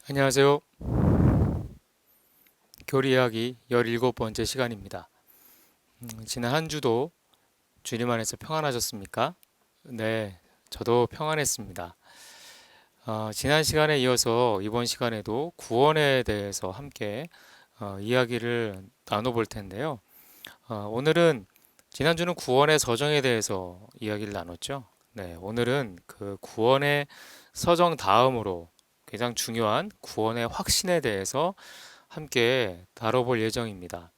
안녕하세요. 교리 이야기 17번째 시간입니다. 지난 한 주도 주님 안에서 평안하셨습니까? 네, 저도 평안했습니다. 지난 시간에 이어서 이번 시간에도 구원에 대해서 함께 이야기를 나눠볼 텐데요. 오늘은 지난주는 구원의 서정에 대해서 이야기를 나눴죠. 네, 오늘은 그 구원의 서정 다음으로 가장 중요한 구원의 확신에 대해서 함께 다뤄볼 예정입니다.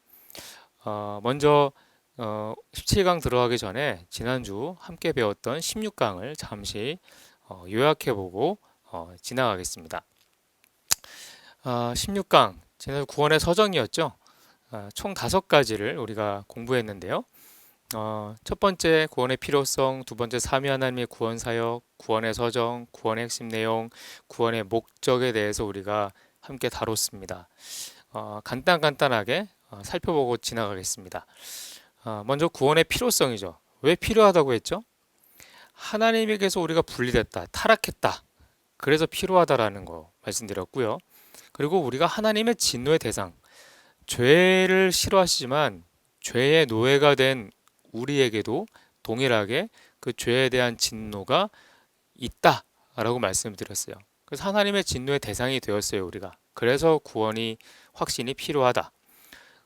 먼저 17강 들어가기 전에 지난주 함께 배웠던 16강을 잠시 요약해보고 지나가겠습니다. 16강, 지난주 구원의 서정이었죠. 총 5가지를 우리가 공부했는데요. 첫 번째 구원의 필요성, 두 번째 삼위 하나님의 구원 사역, 구원의 서정, 구원의 핵심 내용, 구원의 목적에 대해서 우리가 함께 다뤘습니다. 간단하게 살펴보고 지나가겠습니다. 먼저 구원의 필요성이죠. 왜 필요하다고 했죠? 하나님에게서 우리가 분리됐다, 타락했다. 그래서 필요하다라는 거 말씀드렸고요. 그리고 우리가 하나님의 진노의 대상, 죄를 싫어하시지만 죄의 노예가 된 우리에게도 동일하게 그 죄에 대한 진노가 있다라고 말씀드렸어요. 그래서 하나님의 진노의 대상이 되었어요, 우리가. 그래서 구원이 확신이 필요하다.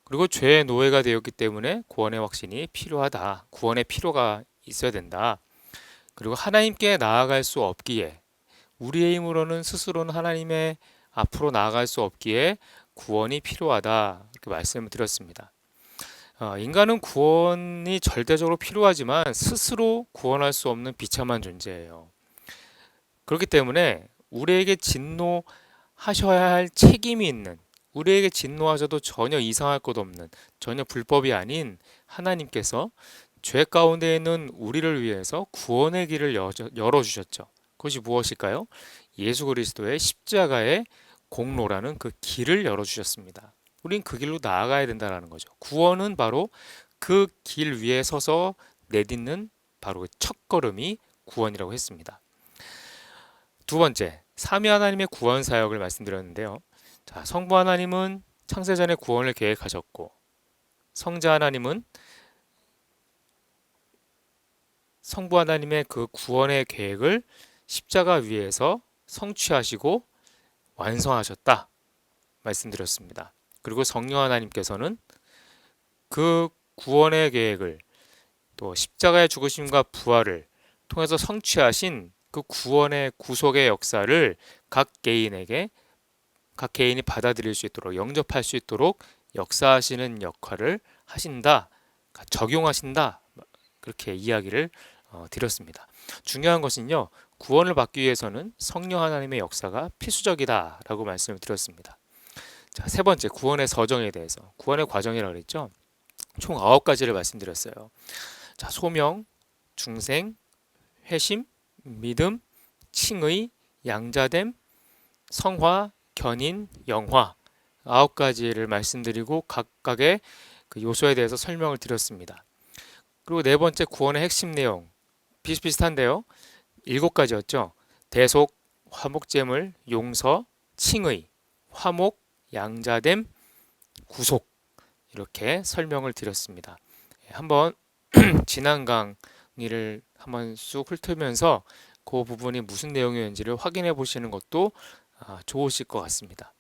그리고 죄의 노예가 되었기 때문에 구원의 확신이 필요하다. 구원의 필요가 있어야 된다. 그리고 하나님께 나아갈 수 없기에 우리의 힘으로는 스스로는 하나님의 앞으로 나아갈 수 없기에 구원이 필요하다. 이렇게 말씀을 드렸습니다. 인간은 구원이 절대적으로 필요하지만 스스로 구원할 수 없는 비참한 존재예요. 그렇기 때문에 우리에게 진노하셔야 할 책임이 있는, 우리에게 진노하셔도 전혀 이상할 것 없는, 전혀 불법이 아닌 하나님께서 죄 가운데 있는 우리를 위해서 구원의 길을 열어주셨죠. 그것이 무엇일까요? 예수 그리스도의 십자가의 공로라는 그 길을 열어주셨습니다. 우린 그 길로 나아가야 된다는 거죠. 구원은 바로 그 길 위에 서서 내딛는 바로 그 첫걸음이 구원이라고 했습니다. 두 번째, 삼위 하나님의 구원 사역을 말씀드렸는데요. 자, 성부 하나님은 창세전에 구원을 계획하셨고, 성자 하나님은 성부 하나님의 그 구원의 계획을 십자가 위에서 성취하시고 완성하셨다 말씀드렸습니다. 그리고 성령 하나님께서는 그 구원의 계획을 또 십자가의 죽으심과 부활을 통해서 성취하신 그 구원의 구속의 역사를 각 개인에게 각 개인이 받아들일 수 있도록 영접할 수 있도록 역사하시는 역할을 하신다, 적용하신다 그렇게 이야기를 드렸습니다. 중요한 것은요, 구원을 받기 위해서는 성령 하나님의 역사가 필수적이다라고 말씀을 드렸습니다. 자, 세 번째 구원의 서정에 대해서 구원의 과정이라고 그랬죠. 총 9가지를 말씀드렸어요. 자, 소명, 중생, 회심, 믿음, 칭의, 양자됨, 성화, 견인, 영화 9가지를 말씀드리고 각각의 그 요소에 대해서 설명을 드렸습니다. 그리고 네 번째 구원의 핵심 내용 비슷비슷한데요. 7가지였죠. 대속, 화목제물, 용서, 칭의, 화목, 양자됨, 구속 이렇게 설명을 드렸습니다. 한번 지난 강의를 한번 쑥 훑으면서 그 부분이 무슨 내용이었는지를 확인해 보시는 것도 좋으실 것 같습니다.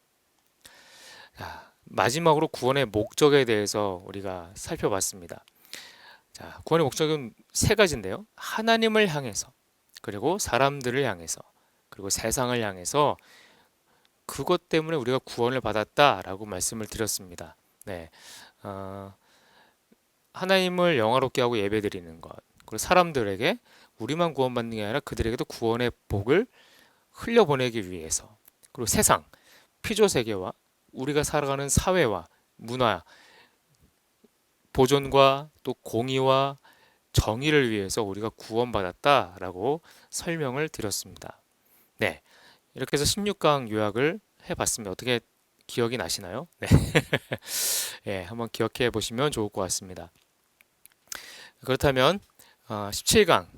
자, 마지막으로 구원의 목적에 대해서 우리가 살펴봤습니다. 자, 구원의 목적은 3가지인데요. 하나님을 향해서, 그리고 사람들을 향해서, 그리고 세상을 향해서 그것 때문에 우리가 구원을 받았다라고 말씀을 드렸습니다. 네, 하나님을 영화롭게 하고 예배드리는 것, 그리고 사람들에게 우리만 구원받는 게 아니라 그들에게도 구원의 복을 흘려보내기 위해서, 그리고 세상, 피조 세계와 우리가 살아가는 사회와 문화, 보존과 또 공의와 정의를 위해서 우리가 구원받았다라고 설명을 드렸습니다. 네, 이렇게 해서 16강 요약을 해봤습니다. 어떻게 기억이 나시나요? 네, 예, 한번 기억해 보시면 좋을 것 같습니다. 그렇다면 17강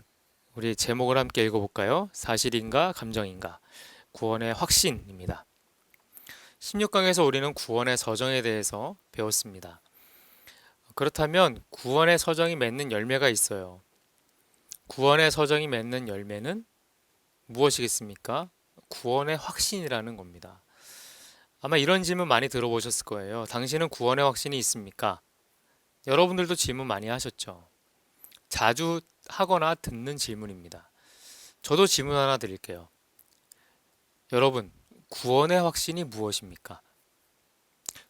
우리 제목을 함께 읽어볼까요? 사실인가 감정인가 구원의 확신입니다. 16강에서 우리는 구원의 서정에 대해서 배웠습니다. 그렇다면 구원의 서정이 맺는 열매가 있어요. 구원의 서정이 맺는 열매는 무엇이겠습니까? 구원의 확신이라는 겁니다. 아마 이런 질문 많이 들어보셨을 거예요. 당신은 구원의 확신이 있습니까? 여러분들도 질문 많이 하셨죠? 자주 하거나 듣는 질문입니다. 저도 질문 하나 드릴게요. 여러분, 구원의 확신이 무엇입니까?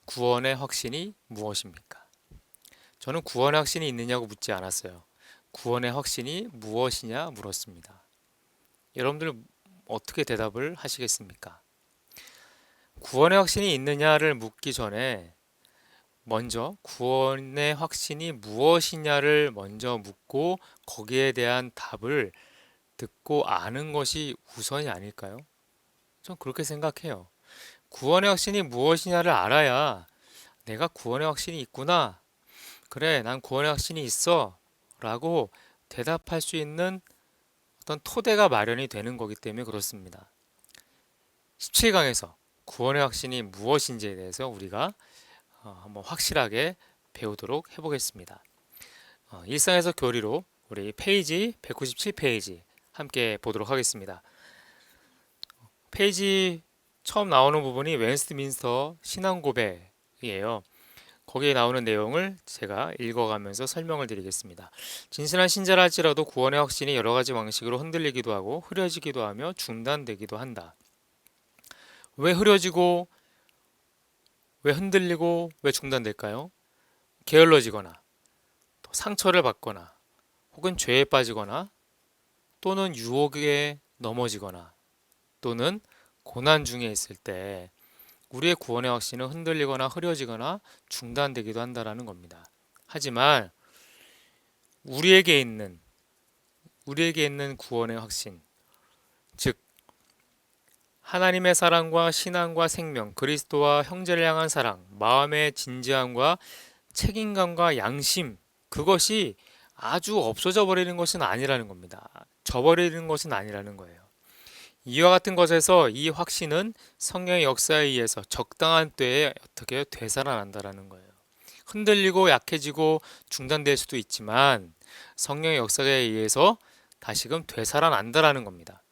구원의 확신이 무엇입니까? 저는 구원의 확신이 있느냐고 묻지 않았어요. 구원의 확신이 무엇이냐 물었습니다. 여러분들 어떻게 대답을 하시겠습니까? 구원의 확신이 있느냐를 묻기 전에 먼저 구원의 확신이 무엇이냐를 먼저 묻고 거기에 대한 답을 듣고 아는 것이 우선이 아닐까요? 전 그렇게 생각해요. 구원의 확신이 무엇이냐를 알아야 내가 구원의 확신이 있구나. 그래, 난 구원의 확신이 있어. 라고 대답할 수 있는 어떤 토대가 마련이 되는 거기 때문에 그렇습니다. 17강에서 구원의 확신이 무엇인지에 대해서 우리가 한번 확실하게 배우도록 해보겠습니다. 일상에서 교리로 우리 페이지 197페이지 함께 보도록 하겠습니다. 페이지 처음 나오는 부분이 웨스트민스터 신앙 고백이에요. 거기에 나오는 내용을 제가 읽어가면서 설명을 드리겠습니다. 진실한 신자라 할지라도 구원의 확신이 여러 가지 방식으로 흔들리기도 하고 흐려지기도 하며 중단되기도 한다. 왜 흐려지고 왜 흔들리고 왜 중단될까요? 게을러지거나 또 상처를 받거나 혹은 죄에 빠지거나 또는 유혹에 넘어지거나 또는 고난 중에 있을 때 우리의 구원의 확신은 흔들리거나 흐려지거나 중단되기도 한다라는 겁니다. 하지만 우리에게 있는 구원의 확신, 즉 하나님의 사랑과 신앙과 생명, 그리스도와 형제를 향한 사랑, 마음의 진지함과 책임감과 양심, 그것이 아주 없어져 버리는 것은 아니라는 겁니다. 저버리는 것은 아니라는 거예요. 이와 같은 것에서 이 확신은 성령의 역사에 의해서 적당한 때에 어떻게 되살아난다라는 거예요. 흔들리고 약해지고 중단될 수도 있지만 성령의 역사에 의해서 다시금 되살아난다라는 겁니다.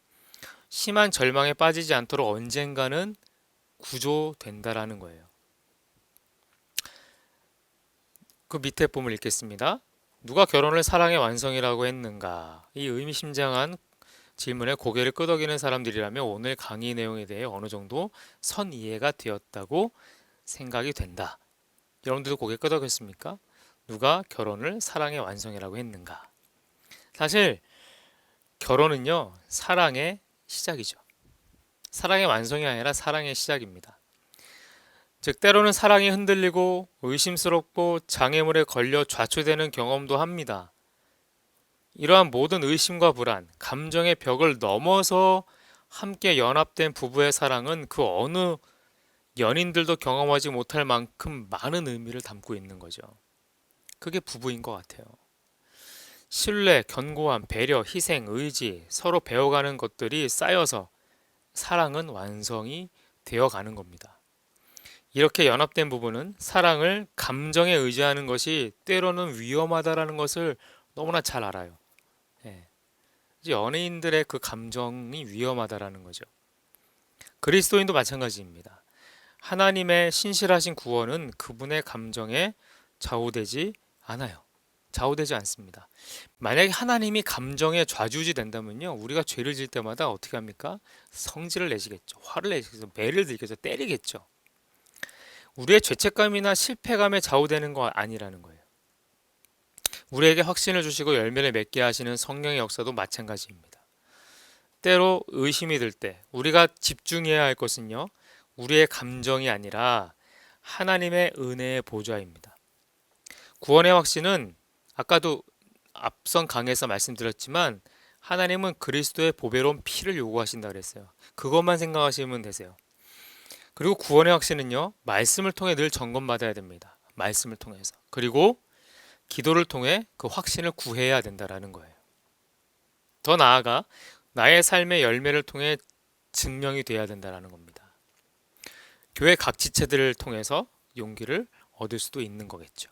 심한 절망에 빠지지 않도록 언젠가는 구조된다라는 거예요. 그 밑에 부분을 읽겠습니다. 누가 결혼을 사랑의 완성이라고 했는가? 이 의미심장한 질문에 고개를 끄덕이는 사람들이라면 오늘 강의 내용에 대해 어느 정도 선 이해가 되었다고 생각이 된다. 여러분들도 고개 끄덕였습니까? 누가 결혼을 사랑의 완성이라고 했는가? 사실 결혼은요, 사랑의 시작이죠. 사랑의 완성이 아니라 사랑의 시작입니다. 즉 때로는 사랑이 흔들리고 의심스럽고 장애물에 걸려 좌초되는 경험도 합니다. 이러한 모든 의심과 불안, 감정의 벽을 넘어서 함께 연합된 부부의 사랑은 그 어느 연인들도 경험하지 못할 만큼 많은 의미를 담고 있는 거죠. 그게 부부인 것 같아요. 신뢰, 견고함, 배려, 희생, 의지, 서로 배워가는 것들이 쌓여서 사랑은 완성이 되어가는 겁니다. 이렇게 연합된 부부는 사랑을 감정에 의지하는 것이 때로는 위험하다라는 것을 너무나 잘 알아요. 예. 연예인들의 그 감정이 위험하다라는 거죠. 그리스도인도 마찬가지입니다. 하나님의 신실하신 구원은 그분의 감정에 좌우되지 않아요. 좌우되지 않습니다. 만약에 하나님이 감정에 좌지우지 된다면요, 우리가 죄를 질 때마다 어떻게 합니까? 성질을 내시겠죠. 화를 내시겠죠. 매를 들겠죠. 때리겠죠. 우리의 죄책감이나 실패감에 좌우되는 거 아니라는 거예요. 우리에게 확신을 주시고 열매를 맺게 하시는 성령의 역사도 마찬가지입니다. 때로 의심이 들 때 우리가 집중해야 할 것은요, 우리의 감정이 아니라 하나님의 은혜의 보좌입니다. 구원의 확신은 아까도 앞선 강의에서 말씀드렸지만 하나님은 그리스도의 보배로운 피를 요구하신다 그랬어요. 그것만 생각하시면 되세요. 그리고 구원의 확신은요, 말씀을 통해 늘 점검받아야 됩니다. 말씀을 통해서. 그리고 기도를 통해 그 확신을 구해야 된다라는 거예요. 더 나아가 나의 삶의 열매를 통해 증명이 돼야 된다라는 겁니다. 교회 각 지체들을 통해서 용기를 얻을 수도 있는 거겠죠.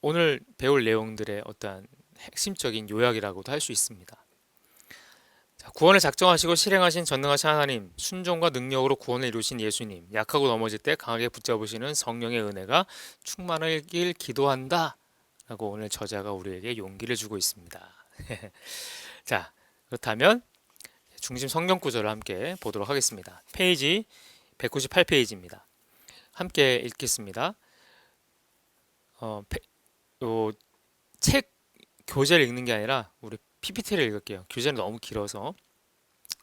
오늘 배울 내용들의 어떠한 핵심적인 요약이라고도 할 수 있습니다. 자, 구원을 작정하시고 실행하신 전능하신 하나님, 순종과 능력으로 구원을 이루신 예수님, 약하고 넘어질 때 강하게 붙잡으시는 성령의 은혜가 충만하길 기도한다 라고 오늘 저자가 우리에게 용기를 주고 있습니다. 자, 그렇다면 중심 성경 구절을 함께 보도록 하겠습니다. 페이지 198페이지입니다. 함께 읽겠습니다. 책 교재를 읽는 게 아니라 우리 PPT를 읽을게요. 교재는 너무 길어서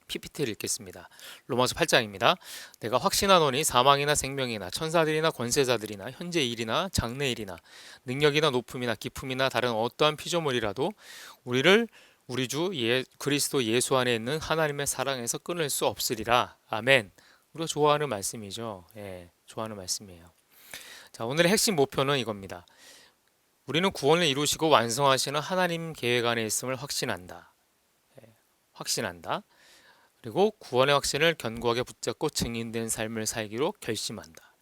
PPT를 읽겠습니다. 로마서 8장입니다. 내가 확신하노니 사망이나 생명이나 천사들이나 권세자들이나 현재 일이나 장래 일이나 능력이나 높음이나 깊음이나 다른 어떠한 피조물이라도 우리를 우리 주 그리스도 예수 안에 있는 하나님의 사랑에서 끊을 수 없으리라. 아멘. 우리가 좋아하는 말씀이죠. 예, 좋아하는 말씀이에요. 자, 오늘의 핵심 목표는 이겁니다. 우리는 구원을 이루시고 완성하시는 하나님 계획 안에 있음을 확신한다. 확신한다. 그리고 구원의 확신을 견고하게 붙잡고 증인된 삶을 살기로 결심한다.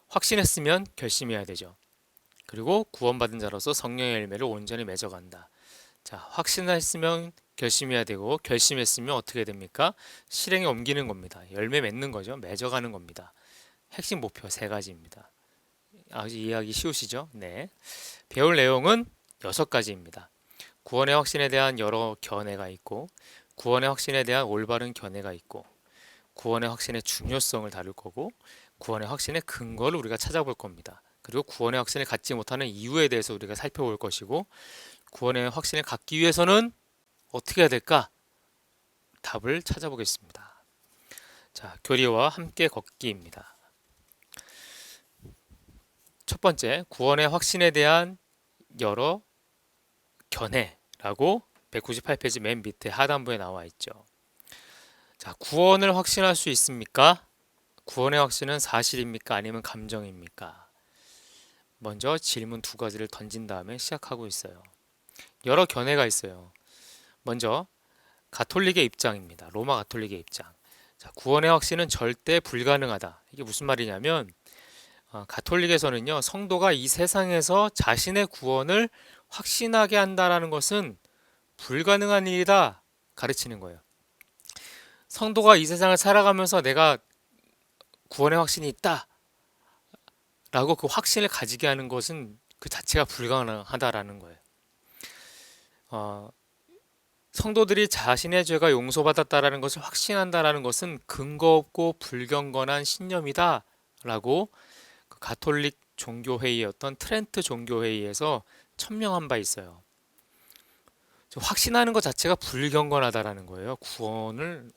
확신했으면 결심해야 되죠. 그리고 구원받은 자로서 성령의 열매를 온전히 맺어간다. 자, 확신했으면 결심해야 되고 결심했으면 어떻게 됩니까? 실행에 옮기는 겁니다. 열매 맺는 거죠. 맺어가는 겁니다. 핵심 목표 세 가지입니다. 아주 이해하기 쉬우시죠? 네. 배울 내용은 6가지입니다. 구원의 확신에 대한 여러 견해가 있고, 구원의 확신에 대한 올바른 견해가 있고, 구원의 확신의 중요성을 다룰 거고, 구원의 확신의 근거를 우리가 찾아볼 겁니다. 그리고 구원의 확신을 갖지 못하는 이유에 대해서 우리가 살펴볼 것이고, 구원의 확신을 갖기 위해서는 어떻게 해야 될까? 답을 찾아보겠습니다. 자, 교리와 함께 걷기입니다. 첫 번째, 구원의 확신에 대한 여러 견해라고 198페이지 맨 밑에 하단부에 나와 있죠. 자, 구원을 확신할 수 있습니까? 구원의 확신은 사실입니까? 아니면 감정입니까? 먼저 질문 2가지를 던진 다음에 시작하고 있어요. 여러 견해가 있어요. 먼저 가톨릭의 입장입니다. 로마 가톨릭의 입장. 자, 구원의 확신은 절대 불가능하다. 이게 무슨 말이냐면 가톨릭에서는요, 성도가 이 세상에서 자신의 구원을 확신하게 한다라는 것은 불가능한 일이다 가르치는 거예요. 성도가 이 세상을 살아가면서 내가 구원의 확신이 있다 라고 그 확신을 가지게 하는 것은 그 자체가 불가능하다라는 거예요. 성도들이 자신의 죄가 용서받았다라는 것을 확신한다라는 것은 근거 없고 불경건한 신념이다 라고 그 가톨릭 종교회의였던 트렌트 종교회의에서 천명한 바 있어요. 확신하는 것 자체가 불경건하다라는 거예요.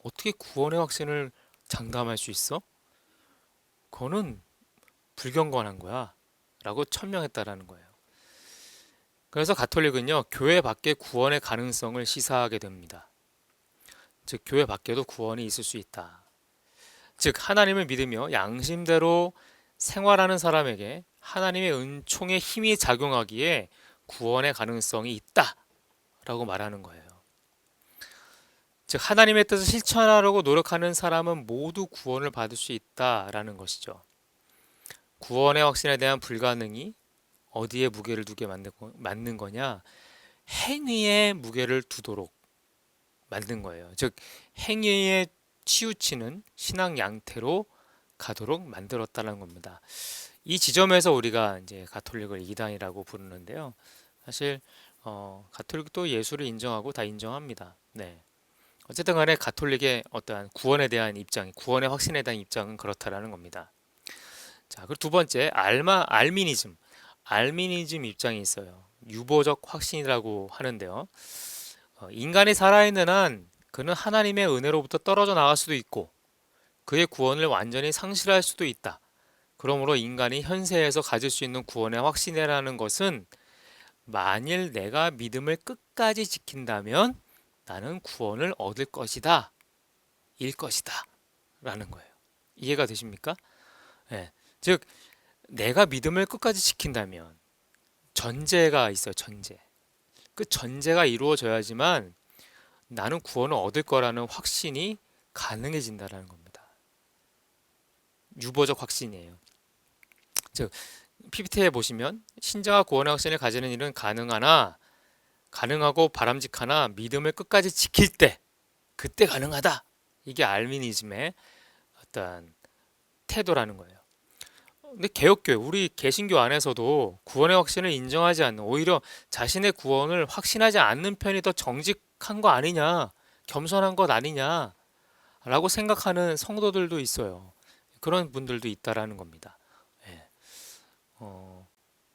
어떻게 구원의 확신을 장담할 수 있어? 그거는 불경건한 거야 라고 천명했다라는 거예요. 그래서 가톨릭은요, 교회 밖에 구원의 가능성을 시사하게 됩니다. 즉, 교회 밖에도 구원이 있을 수 있다. 즉, 하나님을 믿으며 양심대로 생활하는 사람에게 하나님의 은총의 힘이 작용하기에 구원의 가능성이 있다 라고 말하는 거예요. 즉, 하나님의 뜻을 실천하려고 노력하는 사람은 모두 구원을 받을 수 있다라는 것이죠. 구원의 확신에 대한 불가능이 어디에 무게를 두게 만든 거냐? 행위에 무게를 두도록 만든 거예요. 즉, 행위에 치우치는 신앙 양태로 가도록 만들었다는 겁니다. 이 지점에서 우리가 이제 가톨릭을 이단이라고 부르는데요. 사실 가톨릭도 예수를 인정하고 다 인정합니다. 네. 어쨌든 간에 가톨릭의 어떠한 구원에 대한 입장, 구원의 확신에 대한 입장은 그렇다라는 겁니다. 자, 그리고 두 번째, 알미니즘 입장이 있어요. 유보적 확신이라고 하는데요. 인간이 살아있는 한 그는 하나님의 은혜로부터 떨어져 나갈 수도 있고 그의 구원을 완전히 상실할 수도 있다. 그러므로 인간이 현세에서 가질 수 있는 구원의 확신이라는 것은 만일 내가 믿음을 끝까지 지킨다면 나는 구원을 얻을 것이다. 일 것이다. 라는 거예요. 이해가 되십니까? 네. 즉, 내가 믿음을 끝까지 지킨다면 전제가 있어요. 전제. 그 전제가 이루어져야지만 나는 구원을 얻을 거라는 확신이 가능해진다는 겁니다. 유보적 확신이에요. 즉 PPT에 보시면 신자가 구원의 확신을 가지는 일은 가능하고 바람직하나 믿음을 끝까지 지킬 때 그때 가능하다. 이게 알미니즘의 어떤 태도라는 거예요. 근데 개혁교회, 우리 개신교 안에서도 구원의 확신을 인정하지 않는, 오히려 자신의 구원을 확신하지 않는 편이 더 정직한 거 아니냐, 겸손한 것 아니냐, 라고 생각하는 성도들도 있어요. 그런 분들도 있다라는 겁니다. 예. 어,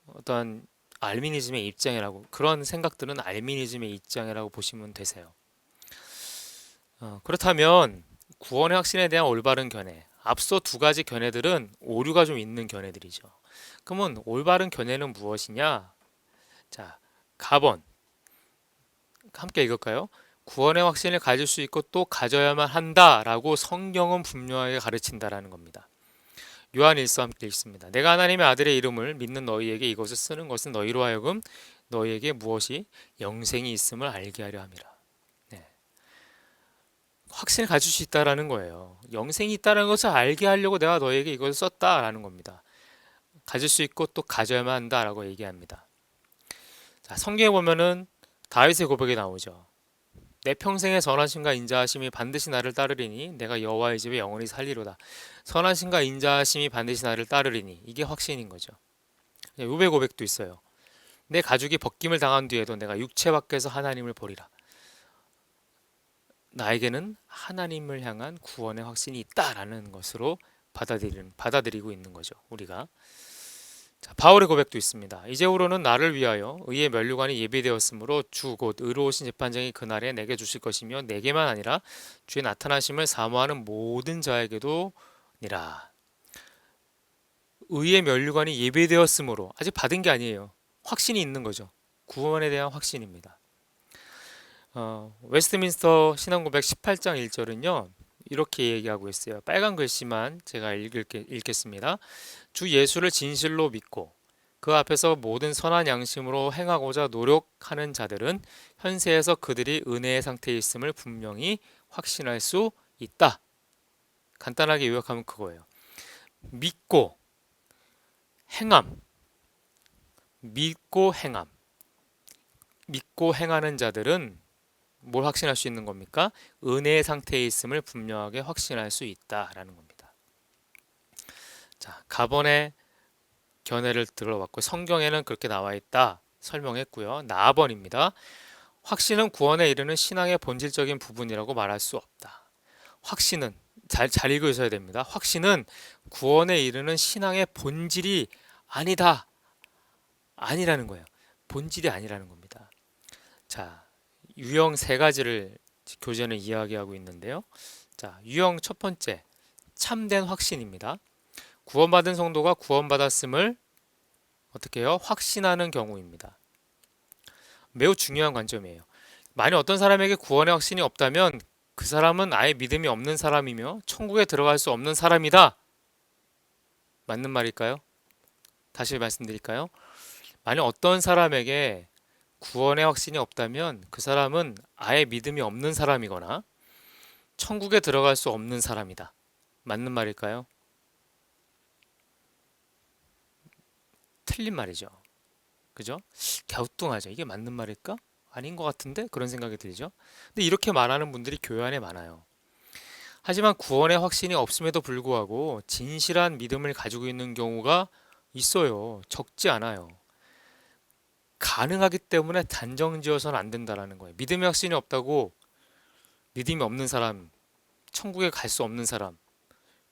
어떤 알미니즘의 입장이라고, 그런 생각들은 알미니즘의 입장이라고 보시면 되세요. 그렇다면 구원의 확신에 대한 올바른 견해, 앞서 두 가지 견해들은 오류가 좀 있는 견해들이죠. 그러면 올바른 견해는 무엇이냐? 자, 가번 함께 읽을까요? 구원의 확신을 가질 수 있고 또 가져야만 한다라고 성경은 분명하게 가르친다라는 겁니다. 요한 1서 함께 읽습니다. 내가 하나님의 아들의 이름을 믿는 너희에게 이것을 쓰는 것은 너희로 하여금 너희에게 무엇이 영생이 있음을 알게 하려 함이라. 네. 확신을 가질 수 있다라는 거예요. 영생이 있다는 것을 알게 하려고 내가 너희에게 이것을 썼다라는 겁니다. 가질 수 있고 또 가져야만 한다라고 얘기합니다. 자, 성경에 보면은 다윗의 고백이 나오죠. 내 평생의 선하심과 인자하심이 반드시 나를 따르리니 내가 여호와의 집에 영원히 살리로다. 선하심과 인자하심이 반드시 나를 따르리니 이게 확신인 거죠. 욥의 고백도 있어요. 내 가죽이 벗김을 당한 뒤에도 내가 육체 밖에서 하나님을 보리라. 나에게는 하나님을 향한 구원의 확신이 있다라는 것으로 받아들이고 있는 거죠. 우리가. 자, 바울의 고백도 있습니다. 이제후로는 나를 위하여 의의 면류관이 예비되었으므로 주 곧 의로우신 재판장이 그날에 내게 주실 것이며 내게만 아니라 주의 나타나심을 사모하는 모든 자에게도 니라. 의의 면류관이 예비되었으므로 아직 받은 게 아니에요. 확신이 있는 거죠. 구원에 대한 확신입니다. 웨스트민스터 신앙고백 18장 1절은요. 이렇게 얘기하고 있어요. 빨간 글씨만 제가 읽겠습니다. 주 예수를 진실로 믿고 그 앞에서 모든 선한 양심으로 행하고자 노력하는 자들은 현세에서 그들이 은혜의 상태에 있음을 분명히 확신할 수 있다. 간단하게 요약하면 그거예요. 믿고 행함, 믿고 행함, 믿고 행하는 자들은 뭘 확신할 수 있는 겁니까? 은혜의 상태에 있음을 분명하게 확신할 수 있다라는 겁니다. 자, 가번의 견해를 들어봤고 성경에는 그렇게 나와 있다 설명했고요. 나번입니다. 확신은 구원에 이르는 신앙의 본질적인 부분이라고 말할 수 없다. 확신은 잘 읽으셔야 됩니다. 확신은 구원에 이르는 신앙의 본질이 아니다. 아니라는 거예요. 본질이 아니라는 겁니다. 자, 유형 세 가지를 교재는 이야기하고 있는데요. 자, 유형 첫 번째, 참된 확신입니다. 구원받은 성도가 구원받았음을 어떻게 해요? 확신하는 경우입니다. 매우 중요한 관점이에요. 만약 어떤 사람에게 구원의 확신이 없다면 그 사람은 아예 믿음이 없는 사람이며 천국에 들어갈 수 없는 사람이다. 맞는 말일까요? 다시 말씀드릴까요? 만약 어떤 사람에게 구원의 확신이 없다면 그 사람은 아예 믿음이 없는 사람이거나 천국에 들어갈 수 없는 사람이다. 맞는 말일까요? 틀린 말이죠. 그죠? 갸우뚱하죠. 이게 맞는 말일까? 아닌 것 같은데? 그런 생각이 들죠. 근데 이렇게 말하는 분들이 교회 안에 많아요. 하지만 구원의 확신이 없음에도 불구하고 진실한 믿음을 가지고 있는 경우가 있어요. 적지 않아요. 가능하기 때문에 단정 지어서는 안 된다라는 거예요. 믿음의 확신이 없다고 믿음이 없는 사람, 천국에 갈 수 없는 사람,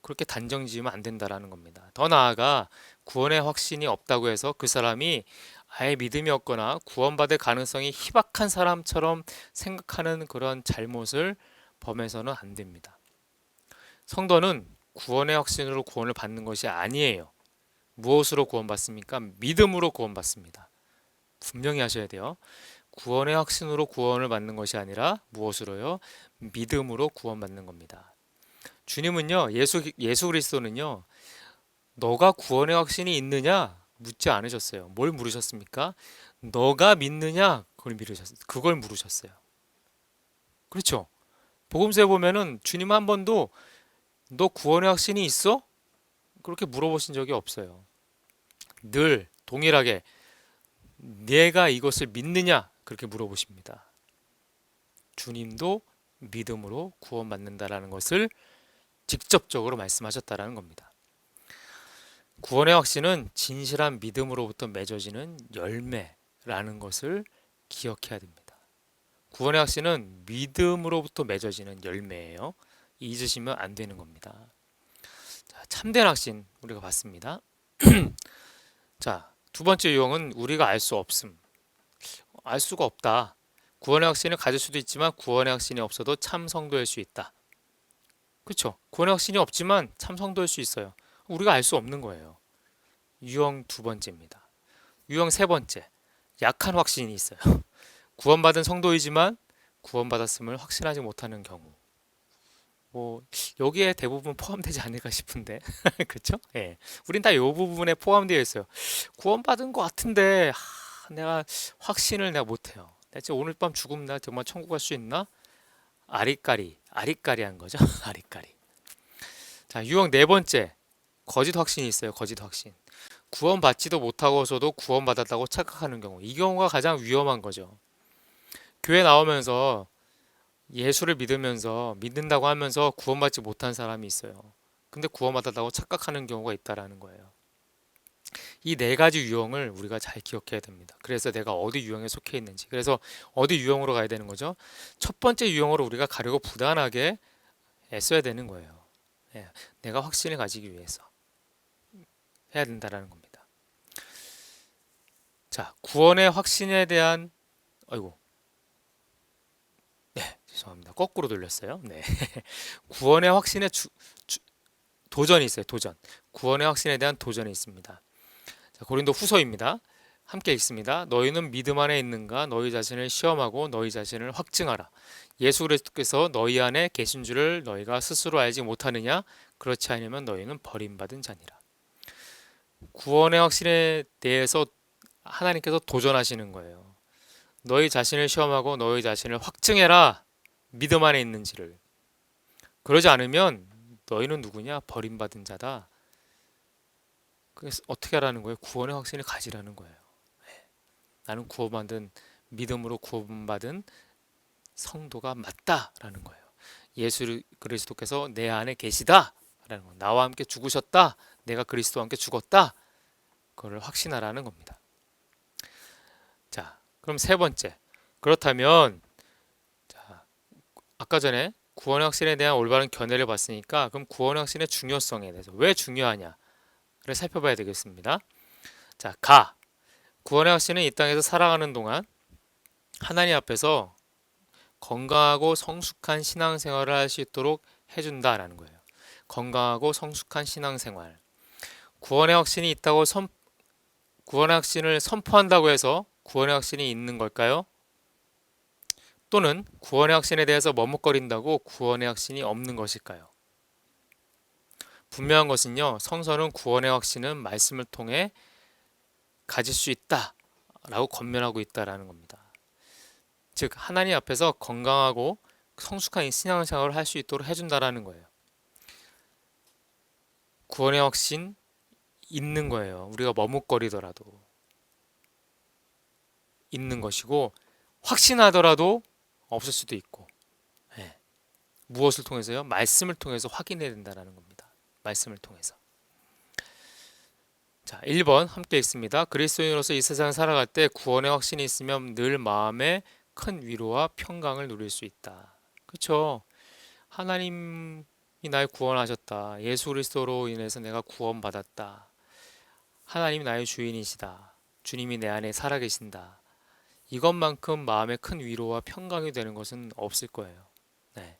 그렇게 단정 지으면 안 된다라는 겁니다. 더 나아가 구원의 확신이 없다고 해서 그 사람이 아예 믿음이 없거나 구원받을 가능성이 희박한 사람처럼 생각하는 그런 잘못을 범해서는 안 됩니다. 성도는 구원의 확신으로 구원을 받는 것이 아니에요. 무엇으로 구원받습니까? 믿음으로 구원받습니다. 분명히 하셔야 돼요. 구원의 확신으로 구원을 받는 것이 아니라 무엇으로요? 믿음으로 구원받는 겁니다. 주님은요, 예수 그리스도는요, 너가 구원의 확신이 있느냐? 묻지 않으셨어요. 뭘 물으셨습니까? 너가 믿느냐? 그걸 물으셨어요. 그렇죠? 복음서에 보면은 주님 한 번도 너 구원의 확신이 있어? 그렇게 물어보신 적이 없어요. 늘 동일하게 내가 이것을 믿느냐 그렇게 물어보십니다. 주님도 믿음으로 구원받는다라는 것을 직접적으로 말씀하셨다라는 겁니다. 구원의 확신은 진실한 믿음으로부터 맺어지는 열매라는 것을 기억해야 됩니다. 구원의 확신은 믿음으로부터 맺어지는 열매예요. 잊으시면 안 되는 겁니다. 자, 참된 확신 우리가 봤습니다. 자, 두 번째 유형은 우리가 알 수 없음. 알 수가 없다. 구원의 확신을 가질 수도 있지만 구원의 확신이 없어도 참 성도일 수 있다. 그렇죠? 구원의 확신이 없지만 참 성도일 수 있어요. 우리가 알 수 없는 거예요. 유형 두 번째입니다. 유형 세 번째. 약한 확신이 있어요. 구원받은 성도이지만 구원받았음을 확신하지 못하는 경우. 뭐 여기에 대부분 포함되지 않을까 싶은데 그렇죠? 예, 우린 다 이 부분에 포함되어 있어요. 구원받은 것 같은데 내가 확신을 내가 못해요. 내가 진짜 오늘 밤 죽으면 나 정말 천국 갈 수 있나? 아리까리한 거죠. 아리까리. 자, 유형 네 번째. 거짓 확신이 있어요. 거짓 확신. 구원받지도 못하고서도 구원받았다고 착각하는 경우. 이 경우가 가장 위험한 거죠. 교회 나오면서 예수를 믿으면서 믿는다고 하면서 구원받지 못한 사람이 있어요. 근데 구원받았다고 착각하는 경우가 있다라는 거예요. 이 네 가지 유형을 우리가 잘 기억해야 됩니다. 그래서 내가 어디 유형에 속해 있는지. 그래서 어디 유형으로 가야 되는 거죠? 첫 번째 유형으로 우리가 가려고 부단하게 애써야 되는 거예요. 예, 내가 확신을 가지기 위해서 해야 된다라는 겁니다. 자, 구원의 확신에 대한 아이고. 네, 죄송합니다. 거꾸로 돌렸어요. 네. 구원의 확신에 도전이 있어요. 도전. 구원의 확신에 대한 도전이 있습니다. 자, 고린도 후서입니다. 함께 읽습니다. 너희는 믿음 안에 있는가? 너희 자신을 시험하고 너희 자신을 확증하라. 예수 그리스도께서 너희 안에 계신 줄을 너희가 스스로 알지 못하느냐? 그렇지 않으면 너희는 버림받은 자니라. 구원의 확신에 대해서 하나님께서 도전하시는 거예요. 너희 자신을 시험하고 너희 자신을 확증해라. 믿음 안에 있는지를. 그러지 않으면 너희는 누구냐? 버림받은 자다. 그래서 어떻게 하라는 거예요? 구원의 확신을 가지라는 거예요. 나는 구원받은 믿음으로 구원받은 성도가 맞다라는 거예요. 예수 그리스도께서 내 안에 계시다라는 거. 나와 함께 죽으셨다. 내가 그리스도와 함께 죽었다. 그걸 확신하라는 겁니다. 자, 그럼 세 번째. 그렇다면 자, 아까 전에 구원의 확신에 대한 올바른 견해를 봤으니까 그럼 구원의 확신의 중요성에 대해서 왜 중요하냐를 살펴봐야 되겠습니다. 자, 구원의 확신은 이 땅에서 살아가는 동안 하나님 앞에서 건강하고 성숙한 신앙생활을 할 수 있도록 해준다라는 거예요. 건강하고 성숙한 신앙생활. 구원의 확신이 있다고 구원의 확신을 선포한다고 해서 구원의 확신이 있는 걸까요? 또는 구원의 확신에 대해서 머뭇거린다고 구원의 확신이 없는 것일까요? 분명한 것은요, 성서는 구원의 확신은 말씀을 통해 가질 수 있다라고 권면하고 있다라는 겁니다. 즉 하나님 앞에서 건강하고 성숙한 신앙생활을 할 수 있도록 해준다라는 거예요. 구원의 확신 있는 거예요. 우리가 머뭇거리더라도 있는 것이고 확신하더라도 없을 수도 있고. 예. 무엇을 통해서요? 말씀을 통해서 확인해야 된다는 겁니다. 말씀을 통해서. 자, 1번 함께 읽습니다. 그리스도인으로서 이 세상을 살아갈 때 구원의 확신이 있으면 늘 마음에 큰 위로와 평강을 누릴 수 있다. 그렇죠? 하나님이 날 구원하셨다. 예수 그리스도로 인해서 내가 구원받았다. 하나님이 나의 주인이시다. 주님이 내 안에 살아계신다. 이것만큼 마음에 큰 위로와 평강이 되는 것은 없을 거예요. 네.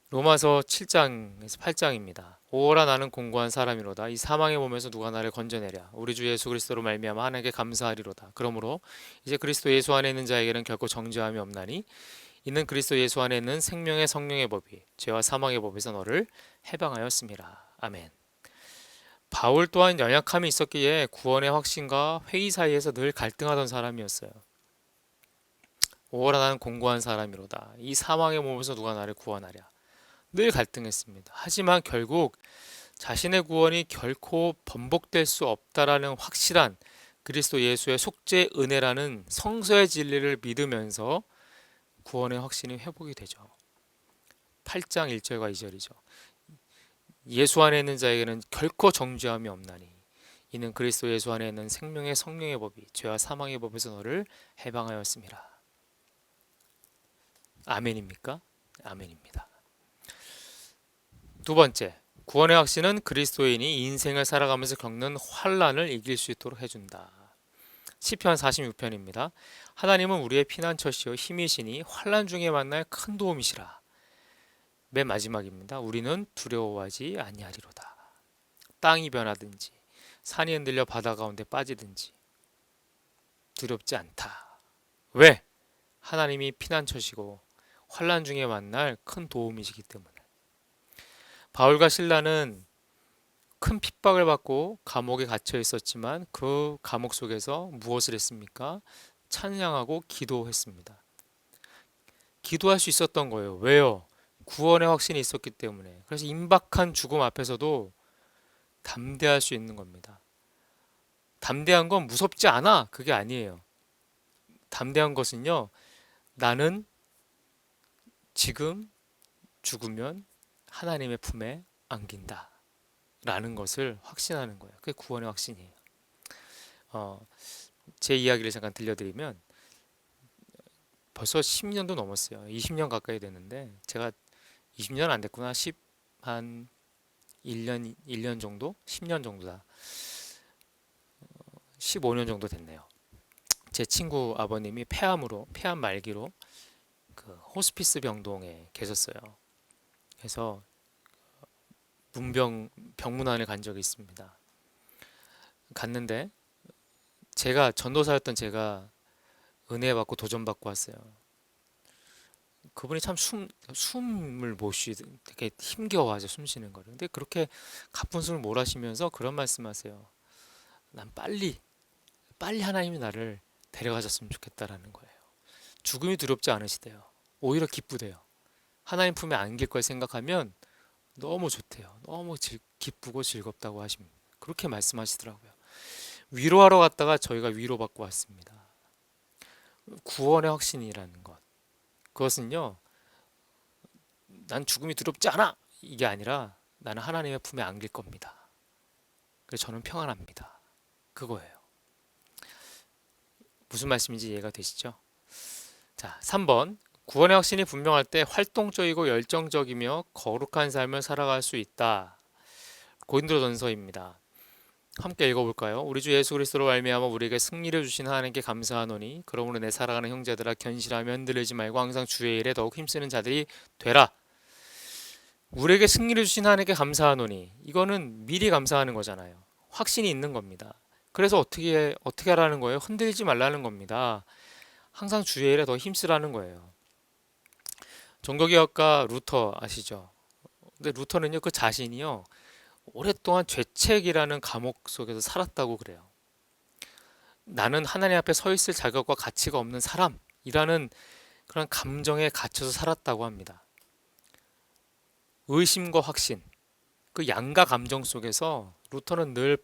로마서 7장에서 8장입니다. 오호라 나는 공고한 사람이로다. 이 사망의 몸에서 누가 나를 건져내랴. 우리 주 예수 그리스도로 말미암아 하나님께 감사하리로다. 그러므로 이제 그리스도 예수 안에 있는 자에게는 결코 정죄함이 없나니 이는 그리스도 예수 안에 있는 생명의 성령의 법이 죄와 사망의 법에서 너를 해방하였습니다. 아멘. 바울 또한 연약함이 있었기에 구원의 확신과 회의 사이에서 늘 갈등하던 사람이었어요. 오호라 나는 공고한 사람이로다. 이 사망의 몸에서 누가 나를 구원하랴. 늘 갈등했습니다. 하지만 결국 자신의 구원이 결코 번복될 수 없다라는 확실한 그리스도 예수의 속죄 은혜라는 성서의 진리를 믿으면서 구원의 확신이 회복이 되죠. 8장 1절과 2절이죠. 예수 안에 있는 자에게는 결코 정죄함이 없나니 이는 그리스도 예수 안에 있는 생명의 성령의 법이 죄와 사망의 법에서 너를 해방하였습니다. 아멘입니까? 아멘입니다. 두 번째, 구원의 확신은 그리스도인이 인생을 살아가면서 겪는 환난을 이길 수 있도록 해준다. 시편 46편입니다. 하나님은 우리의 피난처시요 힘이시니 환난 중에 만날 큰 도움이시라. 맨 마지막입니다. 우리는 두려워하지 아니하리로다. 땅이 변하든지 산이 흔들려 바다 가운데 빠지든지 두렵지 않다. 왜? 하나님이 피난처시고 환난 중에 만날 큰 도움이시기 때문에. 바울과 실라는 큰 핍박을 받고 감옥에 갇혀 있었지만 그 감옥 속에서 무엇을 했습니까? 찬양하고 기도했습니다. 기도할 수 있었던 거예요. 왜요? 구원의 확신이 있었기 때문에. 그래서 임박한 죽음 앞에서도 담대할 수 있는 겁니다. 담대한 건 무섭지 않아. 그게 아니에요. 담대한 것은요, 나는 지금 죽으면 하나님의 품에 안긴다. 라는 것을 확신하는 거예요. 그게 구원의 확신이에요. 제 이야기를 잠깐 들려드리면 벌써 10년도 넘었어요. 20년 가까이 됐는데 제가 20년 안 됐구나. 한 1년 정도? 10년 정도다. 15년 정도 됐네요. 제 친구 아버님이 폐암 말기로 그 호스피스 병동에 계셨어요. 그래서 병문안을 간 적이 있습니다. 갔는데 제가 전도사였던 제가 은혜 받고 도전 받고 왔어요. 그분이 참 숨을 못 쉬든 되게 힘겨워하죠. 숨 쉬는 거를. 근데 그렇게 가쁜 숨을 몰아쉬면서 그런 말씀하세요. 난 빨리 하나님이 나를 데려가셨으면 좋겠다라는 거예요. 죽음이 두렵지 않으시대요. 오히려 기쁘대요. 하나님 품에 안길 걸 생각하면 너무 좋대요. 너무 기쁘고 즐겁다고 하십니다. 그렇게 말씀하시더라고요. 위로하러 갔다가 저희가 위로받고 왔습니다. 구원의 확신이라는 것. 그것은요, 난 죽음이 두렵지 않아! 이게 아니라 나는 하나님의 품에 안길 겁니다. 그래서 저는 평안합니다. 그거예요. 무슨 말씀인지 이해가 되시죠? 자, 3번. 구원의 확신이 분명할 때 활동적이고 열정적이며 거룩한 삶을 살아갈 수 있다. 고린도전서입니다. 함께 읽어볼까요? 우리 주 예수 그리스도로 말미암아 우리에게 승리를 주신 하나님께 감사하노니 그러므로 내 사랑하는 형제들아 견실하며 흔들리지 말고 항상 주의 일에 더욱 힘쓰는 자들이 되라. 우리에게 승리를 주신 하나님께 감사하노니 이거는 미리 감사하는 거잖아요. 확신이 있는 겁니다. 그래서 어떻게 하라는 거예요? 흔들리지 말라는 겁니다. 항상 주의 일에 더 힘쓰라는 거예요. 종교개혁가 루터 아시죠? 근데 루터는요 그 자신이요 오랫동안 죄책이라는 감옥 속에서 살았다고 그래요. 나는 하나님 앞에 서 있을 자격과 가치가 없는 사람이라는 그런 감정에 갇혀서 살았다고 합니다. 의심과 확신, 그 양가 감정 속에서 루터는 늘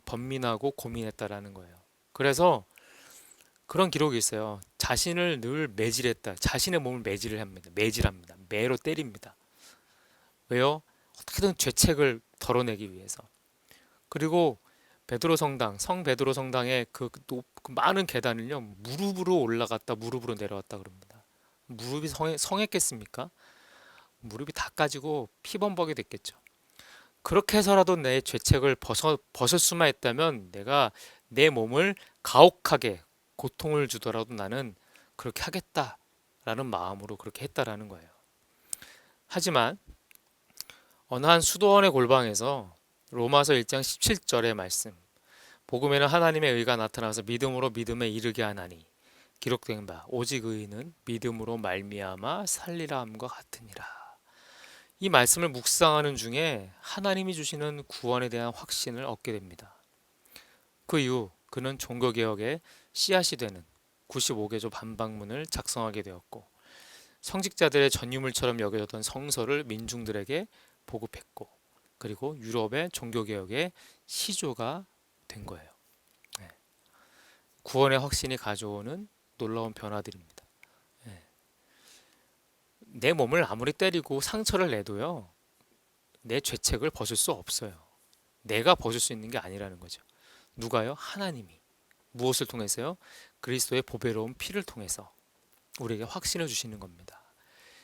번민하고 고민했다라는 거예요. 그래서 그런 기록이 있어요. 자신을 늘 매질했다. 자신의 몸을 매질합니다. 매로 때립니다. 왜요? 어떻게든 죄책을 덜어내기 위해서. 그리고 성 베드로 성당의 그 많은 계단을요 무릎으로 올라갔다 무릎으로 내려왔다 그럽니다. 무릎이 성했겠습니까? 무릎이 다 까지고 피범벅이 됐겠죠. 그렇게 해서라도 내 죄책을 벗을 수만 있다면 내가 내 몸을 가혹하게 고통을 주더라도 나는 그렇게 하겠다라는 마음으로 그렇게 했다라는 거예요. 하지만 어느 한 수도원의 골방에서 로마서 1장 17절의 말씀 복음에는 하나님의 의가 나타나서 믿음으로 믿음에 이르게 하나니 기록된 바 오직 의인은 믿음으로 말미암아 살리라 함과 같으니라. 이 말씀을 묵상하는 중에 하나님이 주시는 구원에 대한 확신을 얻게 됩니다. 그 이후 그는 종교개혁의 씨앗이 되는 95개조 반박문을 작성하게 되었고 성직자들의 전유물처럼 여겨졌던 성서를 민중들에게 보급했고 그리고 유럽의 종교개혁의 시조가 된 거예요. 네. 구원의 확신이 가져오는 놀라운 변화들입니다. 네. 내 몸을 아무리 때리고 상처를 내도요, 내 죄책을 벗을 수 없어요. 내가 벗을 수 있는 게 아니라는 거죠. 누가요? 하나님이. 무엇을 통해서요? 그리스도의 보배로운 피를 통해서 우리에게 확신을 주시는 겁니다.